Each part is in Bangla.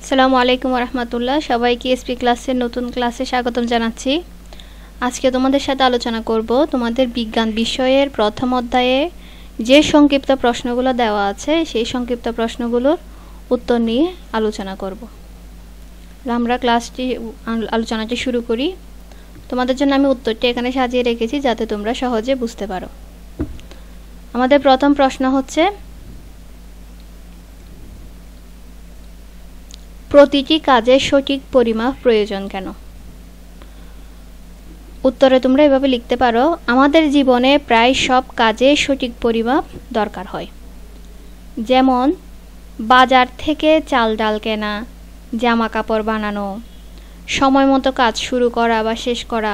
আসসালামু আলাইকুম ওয়া রাহমাতুল্লাহ। সবাইকে এসপি ক্লাসের নতুন ক্লাসে স্বাগতম জানাচ্ছি। আজকে তোমাদের সাথে আলোচনা করব তোমাদের বিজ্ঞান বিষয়ের প্রথম অধ্যায়ে যে সংক্ষিপ্ত প্রশ্নগুলো দেওয়া আছে সেই সংক্ষিপ্ত প্রশ্নগুলোর উত্তর নিয়ে আলোচনা করব। আমরা আলোচনাটি শুরু করি। তোমাদের জন্য আমি উত্তরটি এখানে সাজিয়ে রেখেছি যাতে তোমরা সহজে বুঝতে পারো। আমাদের প্রথম প্রশ্ন হচ্ছে, প্রতিটি কাজের সঠিক পরিমাপ প্রয়োজন কেন? উত্তরে তোমরা এভাবে লিখতে পারো, আমাদের জীবনে প্রায় সব কাজে সঠিক পরিমাপ দরকার হয়। যেমন বাজার থেকে চাল ডাল কেনা, জামা কাপড় বানানো, সময় মতো কাজ শুরু করা বা শেষ করা,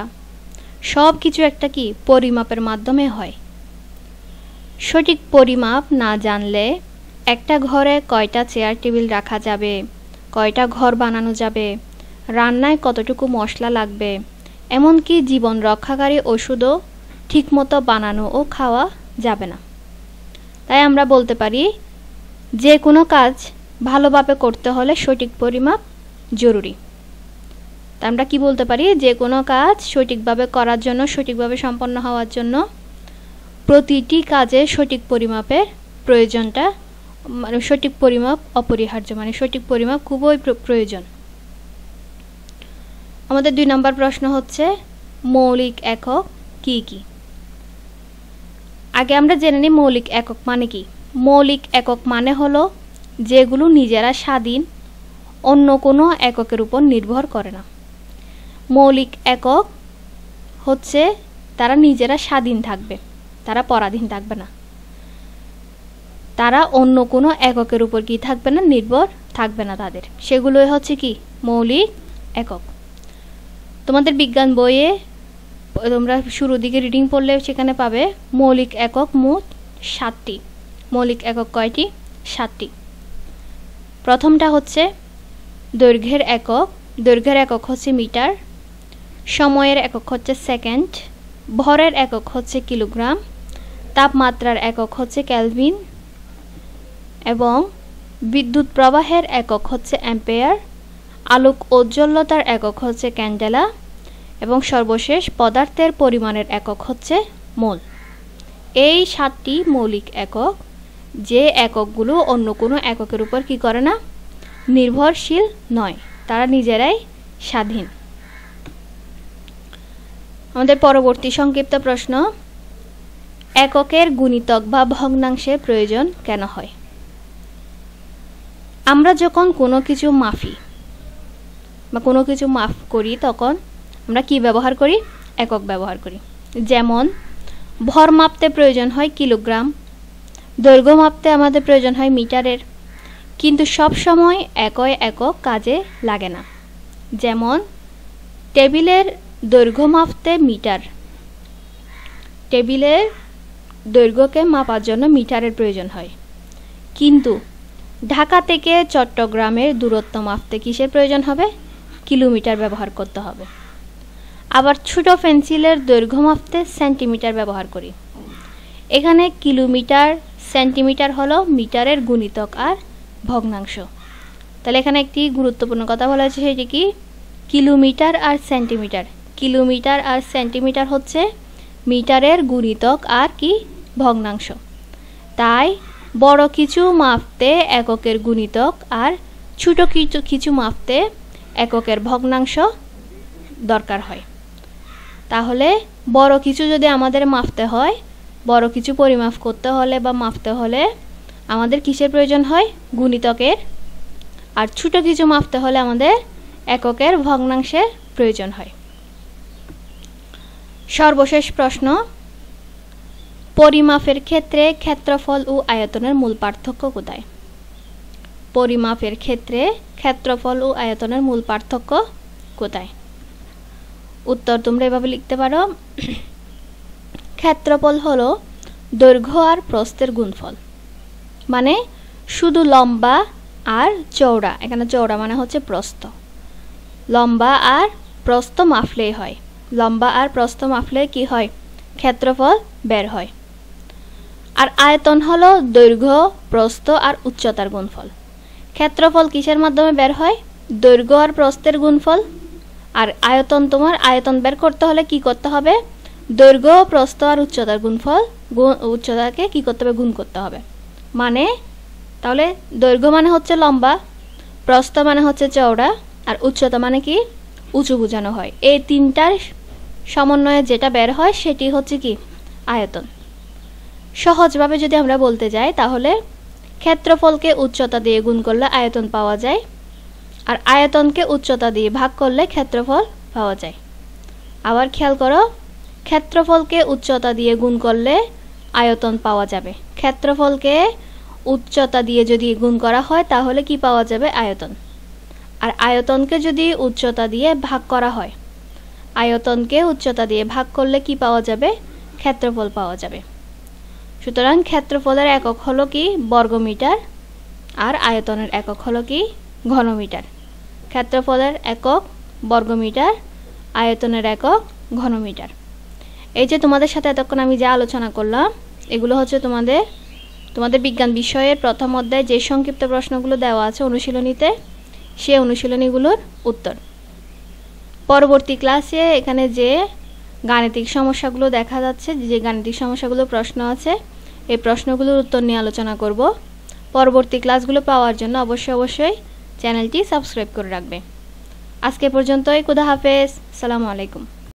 সব কিছু একটা কি পরিমাপের মাধ্যমে হয়। সঠিক পরিমাপ না জানলে একটা ঘরে কয়টা চেয়ার টেবিল রাখা যাবে, কয়টা ঘর বানানো যাবে, রান্নায় কতটুকু মশলা লাগবে, এমনকি জীবন রক্ষাকারী ওষুধও ঠিকমতো বানানো ও খাওয়া যাবে না। তাই আমরা বলতে পারি যে কোনো কাজ ভালোভাবে করতে হলে সঠিক পরিমাপ জরুরি। তা আমরা কি বলতে পারি, যে কোনো কাজ সঠিকভাবে করার জন্য, সঠিকভাবে সম্পন্ন হওয়ার জন্য প্রতিটি কাজে সঠিক পরিমাপের প্রয়োজনটা সঠিক পরিমাপ অপরিহার্য, সঠিক পরিমাপ খুবই প্রয়োজন। আমাদের 2 নম্বর প্রশ্ন হচ্ছে, মৌলিক একক কি কি? আগে আমরা জেনে নিই মৌলিক একক মানে কি। মৌলিক একক মানে হলো যেগুলো নিজেরা স্বাধীন, অন্য কোনো এককের উপর নির্ভর করে না। মৌলিক একক হচ্ছে তারা নিজেরা স্বাধীন থাকবে, তারা পরাধীন থাকবে না, তারা অন্য কোনো এককের উপর কি থাকবে না, নির্ভর থাকবে না তাদের। সেগুলোই হচ্ছে কি মৌলিক একক। তোমাদের বিজ্ঞান বইয়ে তোমরা শুরুর দিকে রিডিং পড়লে সেখানে পাবে মৌলিক একক মোট 7টি। মৌলিক একক কয়টি? 7টি। প্রথমটা হচ্ছে দৈর্ঘ্যের একক। দৈর্ঘ্যের একক হচ্ছে মিটার, সময়ের একক হচ্ছে সেকেন্ড, ভরের একক হচ্ছে কিলোগ্রাম, তাপমাত্রার একক হচ্ছে কেলভিন, এবং বিদ্যুৎ প্রবাহের একক হচ্ছে অ্যাম্পিয়ার, আলোক ঔজ্জ্বল্যতার একক হচ্ছে ক্যান্ডেলা, এবং সর্বশেষ পদার্থের পরিমাণের একক হচ্ছে মোল। এই 7টি মৌলিক একক, যে এককগুলো অন্য কোনো এককের উপর কি করে না, নির্ভরশীল নয়, তারা নিজেরাই স্বাধীন। আমাদের পরবর্তী সংক্ষিপ্ত প্রশ্ন, এককের গুণিতক বা ভগ্নাংশের প্রয়োজন কেন হয়? আমরা যখন কোনো কিছু মাপি বা কোনো কিছু মাপ করি তখন আমরা কি ব্যবহার করি? একক ব্যবহার করি। যেমন ভর মাপতে প্রয়োজন হয় কিলোগ্রাম, দৈর্ঘ্য মাপতে আমাদের প্রয়োজন হয় মিটারের, কিন্তু সব সময় একই একক কাজে লাগে না। যেমন টেবিলের দৈর্ঘ্য মাপতে মিটার, টেবিলের দৈর্ঘ্যকে মাপার জন্য মিটারের প্রয়োজন হয়, কিন্তু ঢাকা থেকে চট্টগ্রামের দূরত্ব মাপতে কিসের প্রয়োজন হবে? কিলোমিটার ব্যবহার করতে হবে। আবার ছোট পেন্সিলের দৈর্ঘ্য মাপতে সেন্টিমিটার ব্যবহার করি। এখানে কিলোমিটার, সেন্টিমিটার হলো মিটারের গুণিতক আর ভগ্নাংশ। তাহলে এখানে একটি গুরুত্বপূর্ণ কথা বলা হয়েছে, সেটি কি? কিলোমিটার আর সেন্টিমিটার। কিলোমিটার আর সেন্টিমিটার হচ্ছে মিটারের গুণিতক আর কি ভগ্নাংশ। তাই বড় কিছু মাপতে এককের গুণিতক আর ছোট কিছু মাপতে এককের ভগ্নাংশ দরকার হয়। তাহলে বড় কিছু যদি আমাদের মাপতে হয়, বড় কিছু পরিমাপ করতে হলে বা মাপতে হলে আমাদের কিসের প্রয়োজন হয়? গুণিতকের। আর ছোট কিছু মাপতে হলে আমাদের এককের ভগ্নাংশের প্রয়োজন হয়। সর্বশেষ প্রশ্ন, পরিমাপের ক্ষেত্রে ক্ষেত্রফল ও আয়তনের মূল পার্থক্য কোথায়? পরিমাপের ক্ষেত্রে ক্ষেত্রফল ও আয়তনের মূল পার্থক্য কোথায়? উত্তর তোমরা এভাবে লিখতে পারো, ক্ষেত্রফল হলো দৈর্ঘ্য আর প্রস্থের গুণফল। মানে শুধু লম্বা আর চওড়া, এখানে চওড়া মানে হচ্ছে প্রস্থ, লম্বা আর প্রস্থ মাপলেই হয়। লম্বা আর প্রস্থ মাপলে কি হয়? ক্ষেত্রফল বের হয়। আর আয়তন হলো দৈর্ঘ্য, প্রস্থ আর উচ্চতার গুণফল। ক্ষেত্রফল কিসের মাধ্যমে বের হয়? দৈর্ঘ্য আর প্রস্থের গুণফল। আর আয়তন, তোমার আয়তন বের করতে হলে কি করতে হবে? দৈর্ঘ্য, প্রস্থ আর উচ্চতার গুণফল, উচ্চতাকে কি করতে হবে? গুণ করতে হবে। মানে তাহলে দৈর্ঘ্য মানে হচ্ছে লম্বা, প্রস্থ মানে হচ্ছে চওড়া, আর উচ্চতা মানে কি? উঁচু বোঝানো হয়। এই তিনটার সমন্বয়ে যেটা বের হয় সেটি হচ্ছে কি? আয়তন। সহজভাবে যদি আমরা বলতে যাই তাহলে ক্ষেত্রফলকে উচ্চতা দিয়ে গুণ করলে আয়তন পাওয়া যায়, আর আয়তনকে উচ্চতা দিয়ে ভাগ করলে ক্ষেত্রফল পাওয়া যায়। আবার খেয়াল করো, ক্ষেত্রফলকে উচ্চতা দিয়ে গুণ করলে আয়তন পাওয়া যাবে। ক্ষেত্রফলকে উচ্চতা দিয়ে যদি গুণ করা হয় তাহলে কি পাওয়া যাবে? আয়তন। আর আয়তনকে যদি উচ্চতা দিয়ে ভাগ করা হয়, আয়তনকে উচ্চতা দিয়ে ভাগ করলে কি পাওয়া যাবে? ক্ষেত্রফল পাওয়া যাবে। সুতরাং ক্ষেত্রফলের একক হলো কি? বর্গমিটার। আর আয়তনের একক হলো কি? ঘনমিটার। ক্ষেত্রফলের একক বর্গমিটার, আয়তনের একক ঘনমিটার। এই যে তোমাদের সাথে এতক্ষণ আমি যা আলোচনা করলাম এগুলো হচ্ছে তোমাদের বিজ্ঞান বিষয়ের প্রথম অধ্যায়ে যে সংক্ষিপ্ত প্রশ্নগুলো দেওয়া আছে অনুশীলনীতে, সেই অনুশীলনীগুলোর উত্তর। পরবর্তী ক্লাসে এখানে যে গাণিতিক সমস্যাগুলো দেখা যাচ্ছে, যে গাণিতিক সমস্যাগুলো প্রশ্ন আছে, এই প্রশ্নগুলোর উত্তর নিয়ে আলোচনা করব। পরবর্তী ক্লাসগুলো পাওয়ার জন্য অবশ্যই চ্যানেলটি সাবস্ক্রাইব করে রাখবে। আজকে পর্যন্তই। খুদা হাফেজ। আসসালামু আলাইকুম।